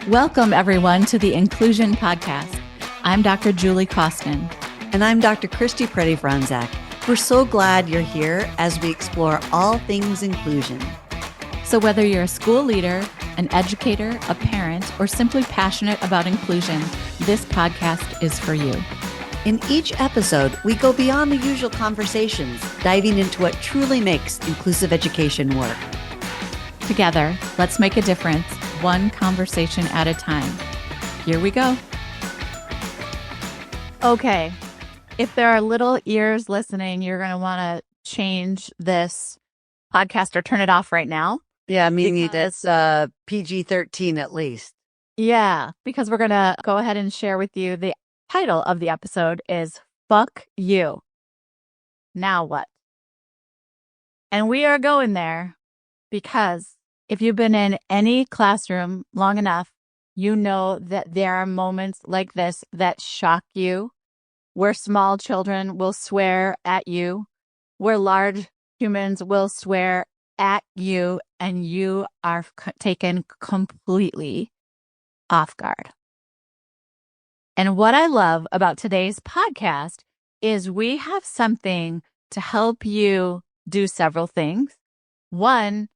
Welcome, everyone, to the Inclusion Podcast. I'm Dr. Julie Costin. And I'm Dr. Christy Preddy-Franzak. We're so glad you're here as we explore all things inclusion. So whether you're a school leader, an educator, a parent, or simply passionate about inclusion, this podcast is for you. In each episode, we go beyond the usual conversations, diving into what truly makes inclusive education work. Together, let's make a difference, one conversation at a time. Here we go. Okay. If there are little ears listening, you're going to want to change this podcast or turn it off right now. Yeah, meaning it's PG-13 at least. Yeah, because we're going to go ahead and share with you the title of the episode is Fuck You. Now what? And we are going there because if you've been in any classroom long enough, you know that there are moments like this that shock you, where small children will swear at you, where large humans will swear at you, and you are taken completely off guard. And what I love about today's podcast is we have something to help you do several things. One,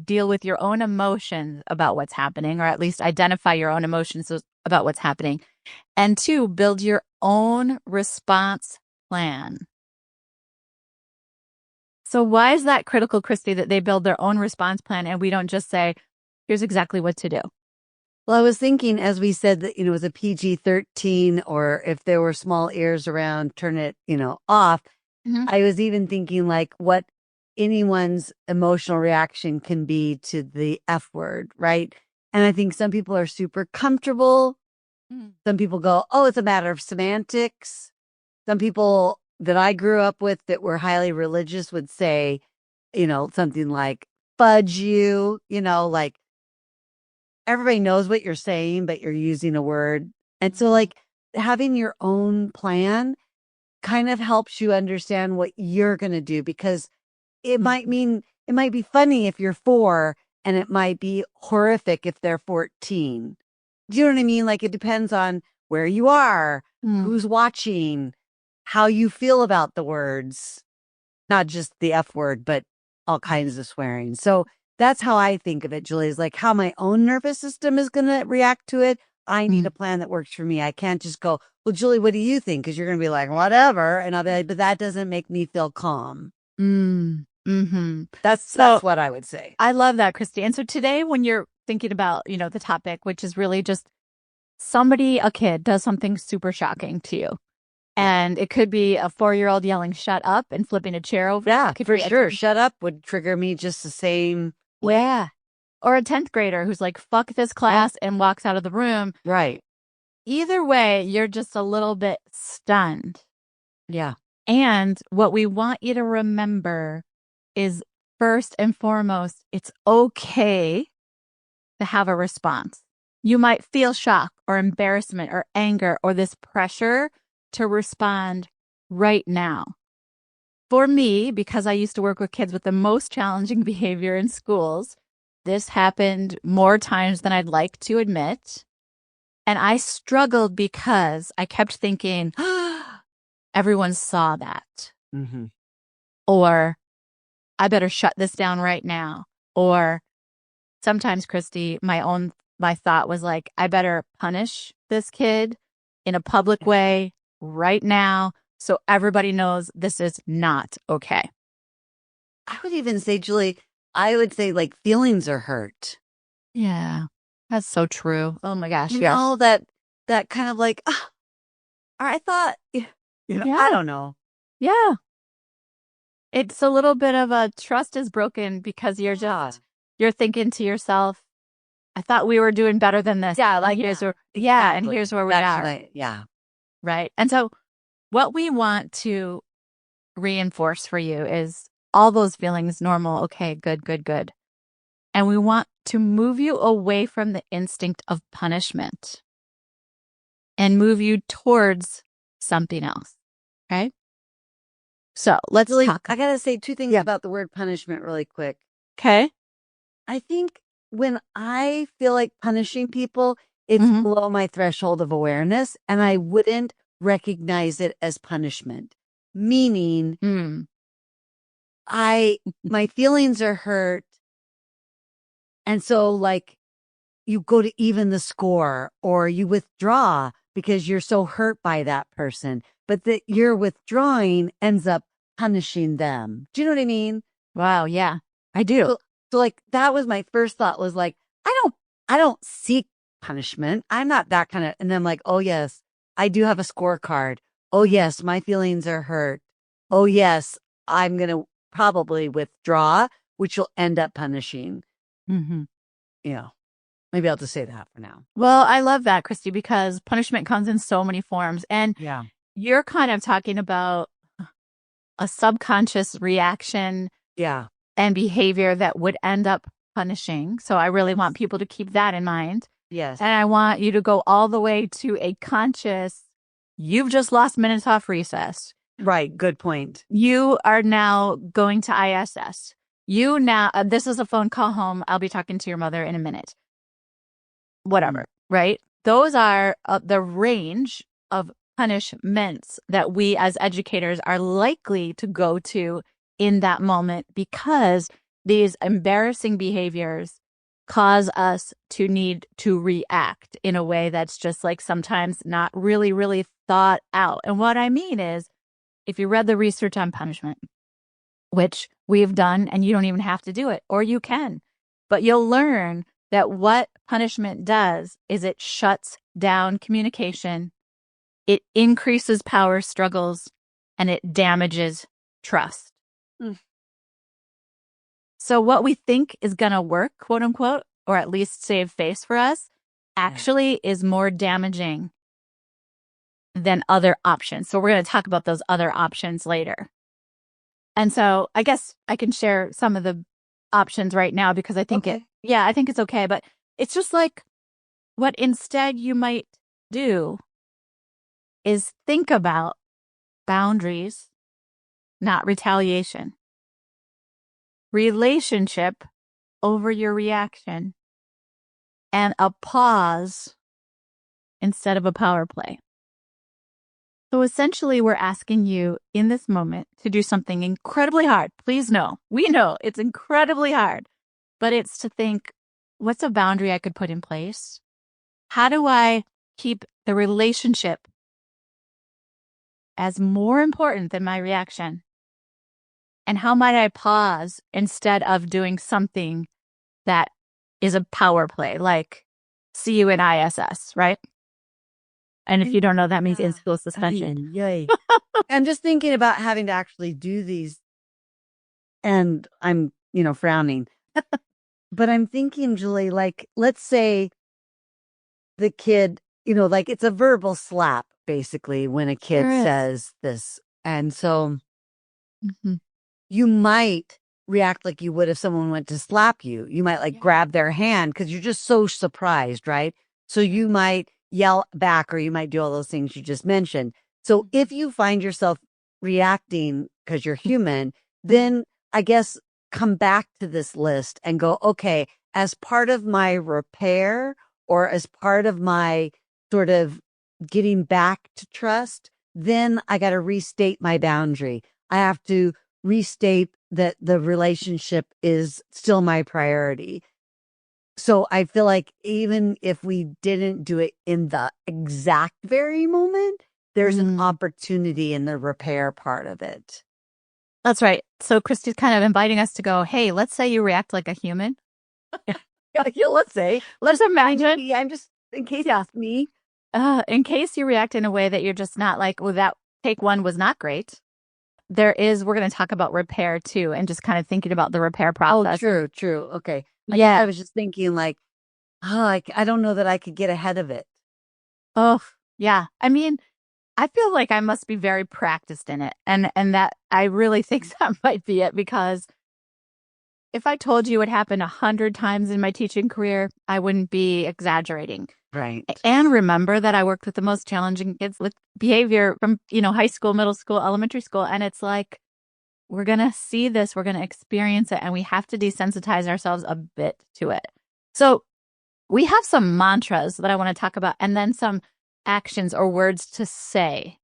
deal with your own emotions about what's happening, or at least identify your own emotions about what's happening. And two, build your own response plan. So why is that critical, Christy, that they build their own response plan and we don't just say, here's exactly what to do? Well, I was thinking, as we said, that, it was a PG-13, or if there were small ears around, turn it, off. Mm-hmm. I was even thinking like what anyone's emotional reaction can be to the F word, right? And I think some people are super comfortable. Some people go, oh, it's a matter of semantics. Some people that I grew up with that were highly religious would say, something like fudge you, like everybody knows what you're saying, but you're using a word. And so like having your own plan kind of helps you understand what you're going to do, because it might be funny if you're 4 and it might be horrific if they're 14. Do you know what I mean? Like it depends on where you are, who's watching, how you feel about the words, not just the F word, but all kinds of swearing. So that's how I think of it, Julie, is like how my own nervous system is going to react to it. I need a plan that works for me. I can't just go, well, Julie, what do you think? Because you're going to be like, whatever. And I'll be like, but that doesn't make me feel calm. Mm-hmm. That's what I would say. I love that, Christy. And so today, when you're thinking about, the topic, which is really just a kid does something super shocking to you. And it could be a 4-year-old yelling, shut up, and flipping a chair over. Yeah, for sure. Shut up would trigger me just the same. Yeah. Or a 10th grader who's like, fuck this class, and walks out of the room. Right. Either way, you're just a little bit stunned. Yeah. And what we want you to remember is, first and foremost, it's okay to have a response. You might feel shock or embarrassment or anger or this pressure to respond right now. For me, because I used to work with kids with the most challenging behavior in schools, this happened more times than I'd like to admit. And I struggled because I kept thinking, everyone saw that. Mm-hmm. Or I better shut this down right now. Or sometimes, Christy, my thought was like, I better punish this kid in a public way right now so everybody knows this is not okay. I would even say, Julie, I would say like feelings are hurt. Yeah, that's so true. Oh my gosh. You know, that kind of like, I thought, yeah. I don't know. Yeah. It's a little bit of a trust is broken because you're thinking to yourself, I thought we were doing better than this. Yeah. Like, here's where we are. Yeah. Right. And so what we want to reinforce for you is all those feelings normal. Okay, good. And we want to move you away from the instinct of punishment and move you towards something else. Okay. So let's talk. I got to say 2 things about the word punishment really quick. Okay. I think when I feel like punishing people, it's Mhm. below my threshold of awareness, and I wouldn't recognize it as punishment. Meaning, Mm. my feelings are hurt, and so like you go to even the score or you withdraw because you're so hurt by that person, but that your withdrawing ends up punishing them. Do you know what I mean? Wow, yeah. I do. So, so like that was my first thought was like, I don't seek punishment. I'm not that kind of, and then I'm like, oh yes, I do have a scorecard. Oh yes, my feelings are hurt. Oh yes, I'm going to probably withdraw, which will end up punishing. Mhm. Yeah. Maybe I'll just say that for now. Well, I love that, Christy, because punishment comes in so many forms. And Yeah. you're kind of talking about a subconscious reaction Yeah. and behavior that would end up punishing. So I really want Yes. people to keep that in mind. Yes. And I want you to go all the way to a conscious, you've just lost minutes off recess. Right. Good point. You are now going to ISS. You now, this is a phone call home. I'll be talking to your mother in a minute. Whatever, right? Those are the range of punishments that we as educators are likely to go to in that moment because these embarrassing behaviors cause us to need to react in a way that's just like sometimes not really, really thought out. And what I mean is, if you read the research on punishment, which we've done, and you don't even have to do it, or you can, but you'll learn that what punishment does is it shuts down communication, it increases power struggles, and it damages trust. Mm. So, what we think is going to work, quote unquote, or at least save face for us, Yeah. actually is more damaging than other options. So, we're going to talk about those other options later. And so I guess I can share some of the options right now because I think Okay. I think it's okay. But it's just like what instead you might do is think about boundaries, not retaliation, relationship over your reaction, and a pause instead of a power play. So essentially, we're asking you in this moment to do something incredibly hard. Please know, we know it's incredibly hard, but it's to think, what's a boundary I could put in place? How do I keep the relationship as more important than my reaction? And how might I pause instead of doing something that is a power play, like see you in ISS, right? And if you don't know, that means in Yeah. school suspension. Yay. I'm just thinking about having to actually do these, and I'm, frowning. But I'm thinking, Julie, like, let's say the kid, like it's a verbal slap, basically, when a kid There is. says this. And so Mhm. you might react like you would if someone went to slap you. You might like Yeah. grab their hand because you're just so surprised, right? So you might yell back or you might do all those things you just mentioned. So if you find yourself reacting because you're human, then I guess come back to this list and go, okay, as part of my repair or as part of my sort of getting back to trust, then I got to restate my boundary. I have to restate that the relationship is still my priority. So I feel like even if we didn't do it in the exact very moment, there's an Mm. opportunity in the repair part of it. That's right. So Christy's kind of inviting us to go, hey, let's say you react like a human. Yeah, Let's imagine. yeah, I'm just in case Yeah. it's me. In case you react in a way that you're just not like, well, that take one was not great. We're going to talk about repair too, and just kind of thinking about the repair Oh, process. true. Okay. Yeah. I was just thinking like, oh, I don't know that I could get ahead of it. Oh, yeah. I mean, I feel like I must be very practiced in it. And that I really think that might be it because if I told you it happened 100 times in my teaching career, I wouldn't be exaggerating. Right. And remember that I worked with the most challenging kids with behavior from, high school, middle school, elementary school. And it's like, we're going to see this, we're going to experience it, and we have to desensitize ourselves a bit to it. So we have some mantras that I want to talk about and then some actions or words to say.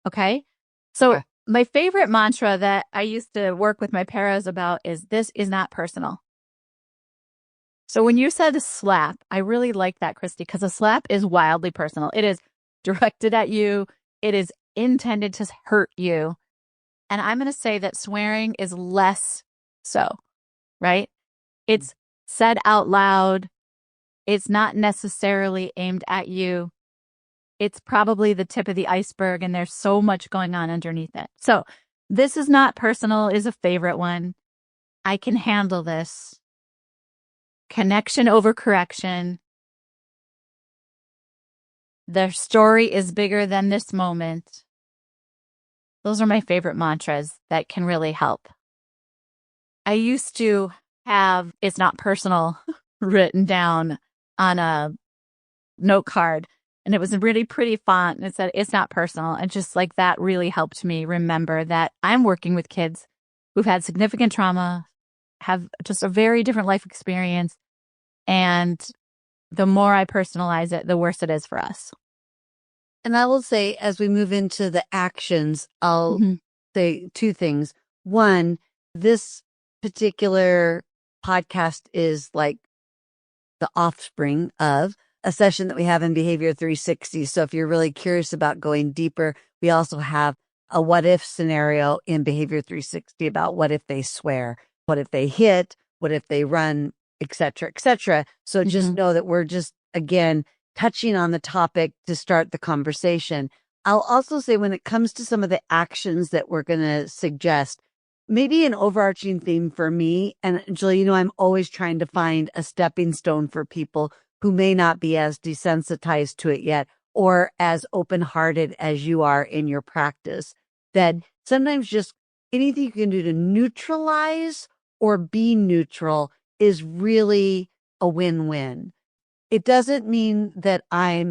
Okay. So Okay. my favorite mantra that I used to work with my paras about is this is not personal. So when you said slap, I really like that, Christy, because a slap is wildly personal. It is directed at you. It is intended to hurt you. And I'm going to say that swearing is less so, right? It's said out loud. It's not necessarily aimed at you. It's probably the tip of the iceberg, and there's so much going on underneath it. So this is not personal is a favorite one. I can handle this. Connection over correction. Their story is bigger than this moment. Those are my favorite mantras that can really help. I used to have it's not personal written down on a note card, and it was a really pretty font, and it said it's not personal. And just like that really helped me remember that I'm working with kids who've had significant trauma, have just a very different life experience. And the more I personalize it, the worse it is for us. And I will say, as we move into the actions, I'll say two things. One, this particular podcast is like the offspring of a session that we have in Behavior 360. So if you're really curious about going deeper, we also have a what if scenario in Behavior 360 about what if they swear, what if they hit, what if they run, et cetera, et cetera. So just know that we're just, again, touching on the topic to start the conversation. I'll also say when it comes to some of the actions that we're going to suggest, maybe an overarching theme for me, and Julie, I'm always trying to find a stepping stone for people who may not be as desensitized to it yet or as open-hearted as you are in your practice, that sometimes just anything you can do to neutralize or be neutral is really a win-win. It doesn't mean that I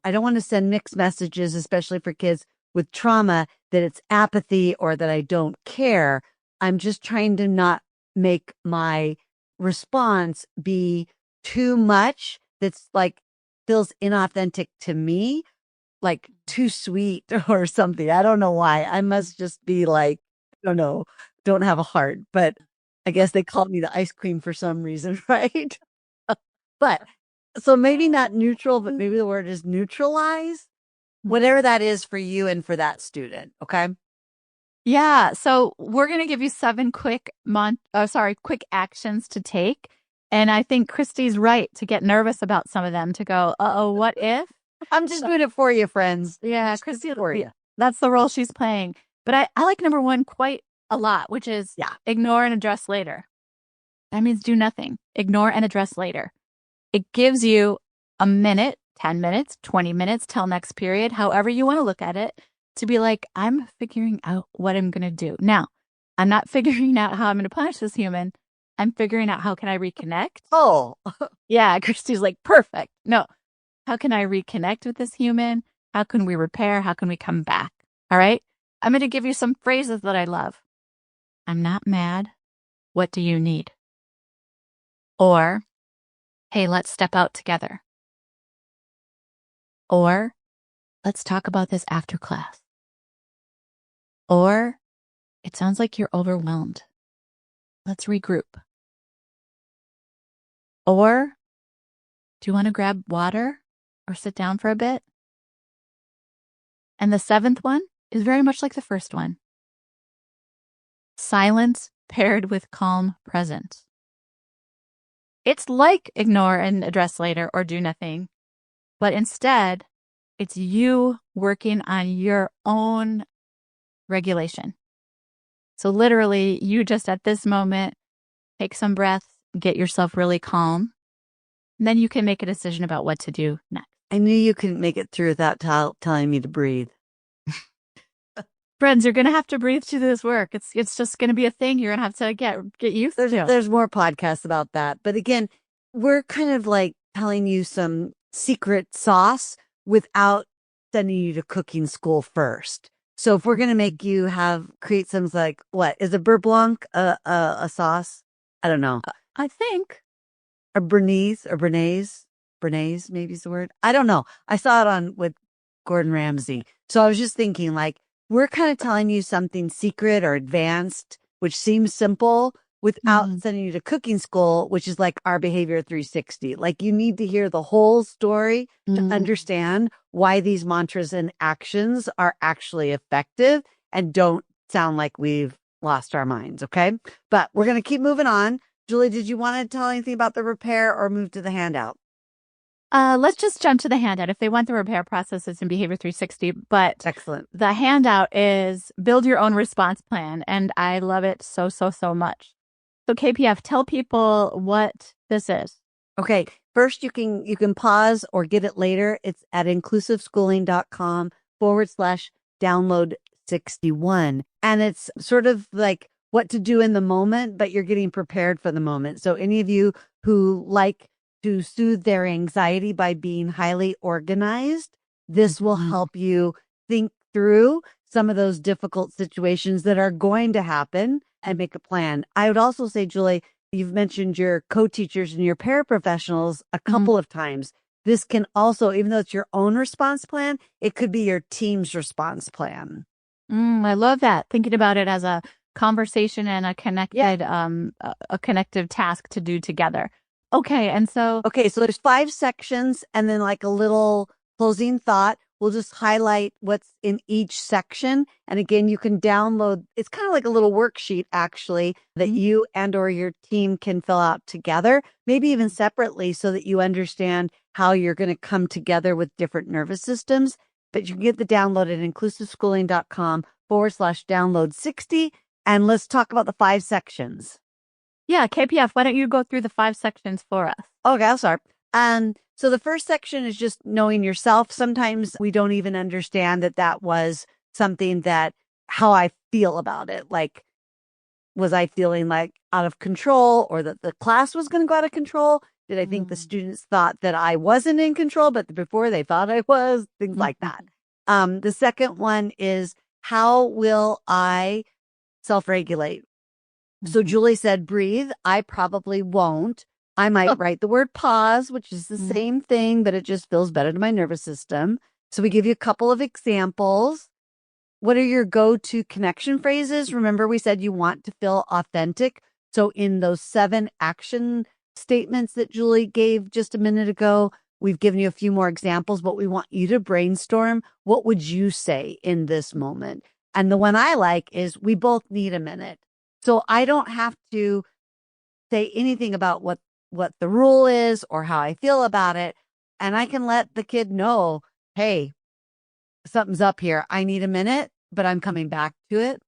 don't want to send mixed messages, especially for kids with trauma, that it's apathy or that I don't care. I'm just trying to not make my response be too much that's like feels inauthentic to me, like too sweet or something. I don't know why. I must just be like, I don't know, don't have a heart, but I guess they called me the ice cream for some reason, right? But so maybe not neutral, but maybe the word is neutralize, whatever that is for you and for that student. Okay. Yeah. So we're going to give you 7 quick quick actions to take. And I think Christy's right to get nervous about some of them, to go, uh-oh, what if? I'm just doing it for you, friends. Yeah, Christy, for you. That's the role she's playing. But I like number 1 quite a lot, which is ignore and address later. That means do nothing. Ignore and address later. It gives you a minute, 10 minutes, 20 minutes till next period, however you want to look at it, to be like, I'm figuring out what I'm going to do. Now, I'm not figuring out how I'm going to punish this human. I'm figuring out how can I reconnect. Oh, yeah. Christy's like, perfect. No, how can I reconnect with this human? How can we repair? How can we come back? All right. I'm going to give you some phrases that I love. I'm not mad. What do you need? Or, hey, let's step out together. Or, let's talk about this after class. Or, it sounds like you're overwhelmed. Let's regroup. Or, do you want to grab water or sit down for a bit? And the 7th one is very much like the first one. Silence paired with calm presence. It's like ignore and address later or do nothing, but instead, it's you working on your own regulation. So literally, you just at this moment, take some breaths, get yourself really calm. And then you can make a decision about what to do next. I knew you couldn't make it through without telling me to breathe. Friends, you're going to have to breathe through this work. It's just going to be a thing you're going to have to get used to. There's more podcasts about that. But again, we're kind of like telling you some secret sauce without sending you to cooking school first. So if we're going to make you create some like, what is a beurre blanc, a sauce? I don't know. I think. or Bernays, maybe is the word. I don't know. I saw it on with Gordon Ramsay. So I was just thinking, like, we're kind of telling you something secret or advanced, which seems simple without sending you to cooking school, which is like our behavior 360. Like, you need to hear the whole story to understand why these mantras and actions are actually effective and don't sound like we've lost our minds. Okay. But we're going to keep moving on. Julie, did you want to tell anything about the repair or move to the handout? Let's just jump to the handout. If they want the repair processes in Behavior 360, but Excellent. The handout is build your own response plan, and I love it so, so, so much. So KPF, tell people what this is. Okay. First, you can pause or get it later. It's at inclusiveschooling.com/download 61. And it's sort of like what to do in the moment, but you're getting prepared for the moment. So any of you who like to soothe their anxiety by being highly organized, this will help you think through some of those difficult situations that are going to happen and make a plan. I would also say, Julie, you've mentioned your co-teachers and your paraprofessionals a couple of times. This can also, even though it's your own response plan, it could be your team's response plan. I love that. Thinking about it as a conversation and a connected, a connective task to do together. Okay. And so, Okay. So there's 5 sections and then like a little closing thought. We'll just highlight what's in each section. And again, you can download, it's kind of like a little worksheet actually that you and or your team can fill out together, maybe even separately so that you understand how you're going to come together with different nervous systems. But you can get the download at inclusiveschooling.com/download 60. And let's talk about the 5 sections. yeah, KPF, why don't you go through the 5 sections for us? Okay, I'll start. So the first section is just knowing yourself. Sometimes we don't even understand that that was something that how I feel about it. Like, was I feeling like out of control or that the class was going to go out of control? Did I think the students thought that I wasn't in control, but before they thought I was? Things like that. The second one is how will I self-regulate? So Julie said, breathe. I probably won't. I might write the word pause, which is the same thing, but it just feels better to my nervous system. So we give you a couple of examples. What are your go-to connection phrases? Remember, we said you want to feel authentic. So in those 7 action statements that Julie gave just a minute ago, we've given you a few more examples, but we want you to brainstorm. What would you say in this moment? And the one I like is we both need a minute. So I don't have to say anything about what the rule is or how I feel about it. And I can let the kid know, hey, something's up here. I need a minute, but I'm coming back to it.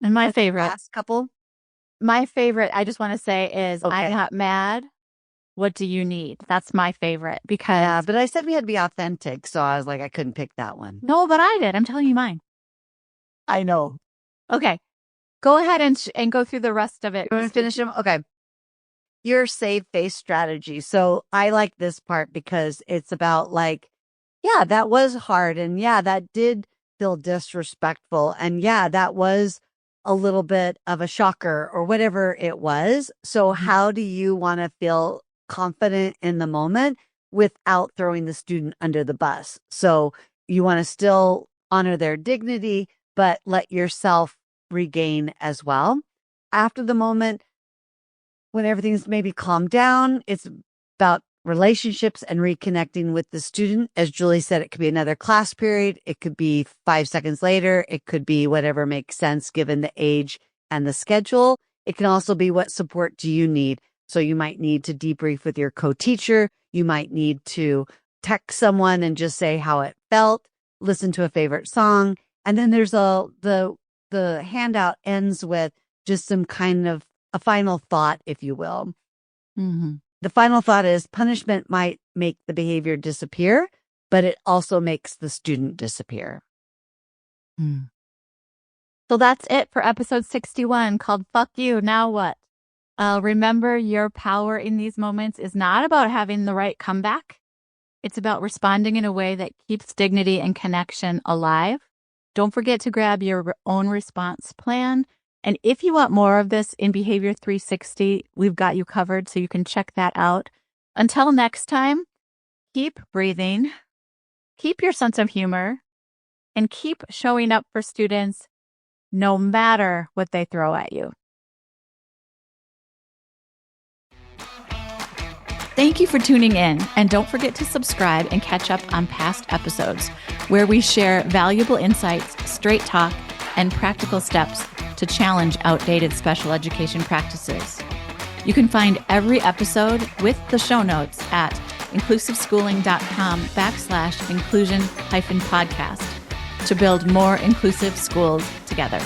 And my favorite, last couple. My favorite, I just want to say is I got mad. What do you need? That's my favorite because. Yeah, but I said we had to be authentic. So I was like, I couldn't pick that one. No, but I did. I'm telling you mine. I know. Okay. Go ahead and go through the rest of it. You want to finish them? Okay. Your save face strategy. So I like this part because it's about like, yeah, that was hard. And yeah, that did feel disrespectful. And yeah, that was a little bit of a shocker or whatever it was. So how do you want to feel confident in the moment without throwing the student under the bus? So you want to still honor their dignity, but let yourself regain as well. After the moment, when everything's maybe calmed down, it's about relationships and reconnecting with the student. As Julie said, it could be another class period. It could be 5 seconds later. It could be whatever makes sense given the age and the schedule. It can also be what support do you need? So you might need to debrief with your co-teacher. You might need to text someone and just say how it felt, listen to a favorite song. And then there's the handout ends with just some kind of a final thought, if you will. The final thought is punishment might make the behavior disappear, but it also makes the student disappear. So that's it for episode 61 called Fuck You, Now What? Remember, your power in these moments is not about having the right comeback. It's about responding in a way that keeps dignity and connection alive. Don't forget to grab your own response plan And if you want more of this in Behavior 360, we've got you covered, so you can check that out. Until next time, keep breathing, keep your sense of humor, and keep showing up for students no matter what they throw at you. Thank you for tuning in, and don't forget to subscribe and catch up on past episodes where we share valuable insights, straight talk, and practical steps to challenge outdated special education practices. You can find every episode with the show notes at inclusiveschooling.com/inclusion-podcast to build more inclusive schools together.